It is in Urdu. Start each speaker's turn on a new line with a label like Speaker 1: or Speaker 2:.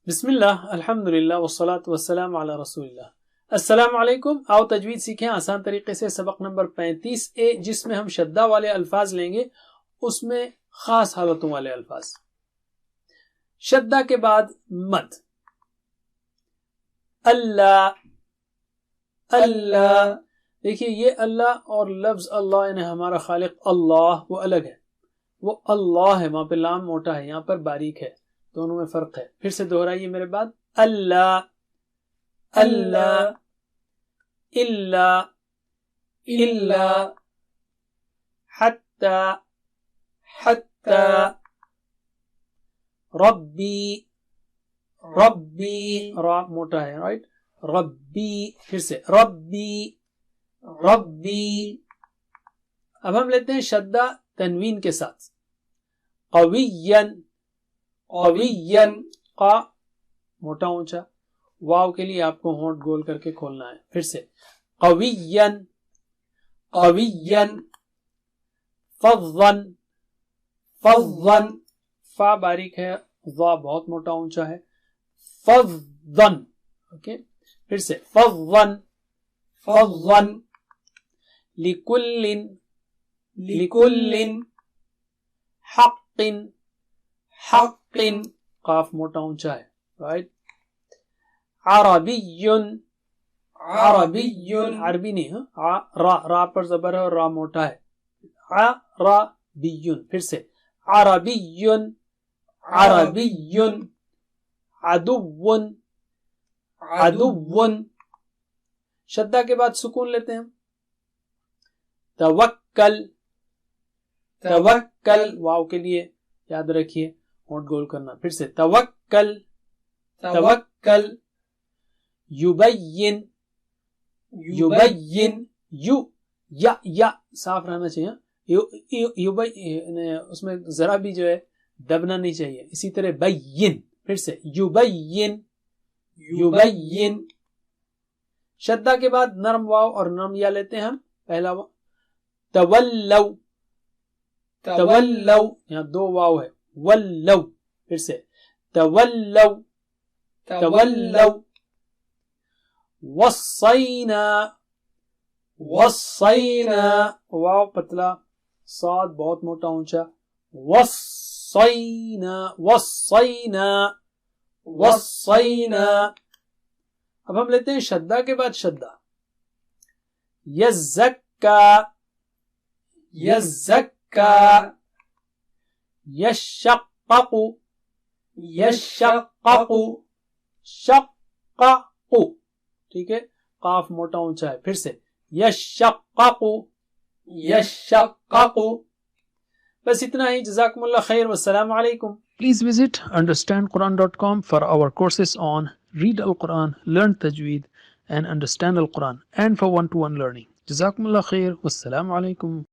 Speaker 1: بسم اللہ الحمدللہ والصلاة والسلام علی رسول اللہ. السلام علیکم. آؤ تجوید سیکھیں آسان طریقے سے. سبق نمبر 35A جس میں ہم شدہ والے الفاظ لیں گے، اس میں خاص حالتوں والے الفاظ. شدہ کے بعد مد. اللہ اللہ. دیکھیے یہ اللہ اور لفظ اللہ یعنی ہمارا خالق اللہ وہ الگ ہے. وہ اللہ ہے، وہاں پہ لام موٹا ہے، یہاں پر باریک ہے. دونوں میں فرق ہے. پھر سے دہرائیے میرے بعد. اللہ اللہ اللہ اللہ حتی حتی ربی ربی را موٹا ہے رائٹ. ربی. پھر سے ربی ربی. اب ہم لیتے ہیں شدہ تنوین کے ساتھ. قویًا قویًا. قا موٹا اونچا. واو کے لیے آپ کو ہونٹ گول کر کے کھولنا ہے. پھر سے قویًا قویًا. فظًا فظًا. فا باریک ہے، ضا بہت موٹا اونچا ہے. فظًا. اوکے. پھر سے فظًا فظًا. لکل لکل. حق حق. قاف موٹا اونچا ہے رائٹ. عربی عربی. عربی نہیں ہاں. را را پر زبر ہے اور را موٹا ہے. عربی. پھر سے عربی عربی. عدو عدو. شدہ کے بعد سکون لیتے ہیں. توکل توکل. واو کے لیے یاد رکھیے ہونٹ گول کرنا. پھر سے توکل توکل. یبین یبین. یو یا صاف رہنا چاہیے. اس میں ذرا بھی جو ہے دبنا نہیں چاہیے. اسی طرح بین. پھر سے یبین یبین. شدہ کے بعد نرم واو اور نرم یا لیتے ہیں ہم. پہلا واو تولو تولو. یہاں دو واو ہے. ولو. پھر سے تولو تولو. وصینا وصینا. واو پتلا، صاد بہت موٹا اونچا. وصینا وصینا وصینا. اب ہم لیتے ہیں شدہ کے بعد شدہ. یزکا یزکا. یشقق یشقق. شقق. ٹھیک ہے. قاف موٹا اونچا ہے. پھر سے یشقق یشقق. بس اتنا ہی. جزاکم اللہ خیر والسلام علیکم. Please visit understandquran.com for our courses on read al-Quran, learn Tajweed and understand al-Quran and for one-to-one learning. جزاکم اللہ خیر والسلام علیکم.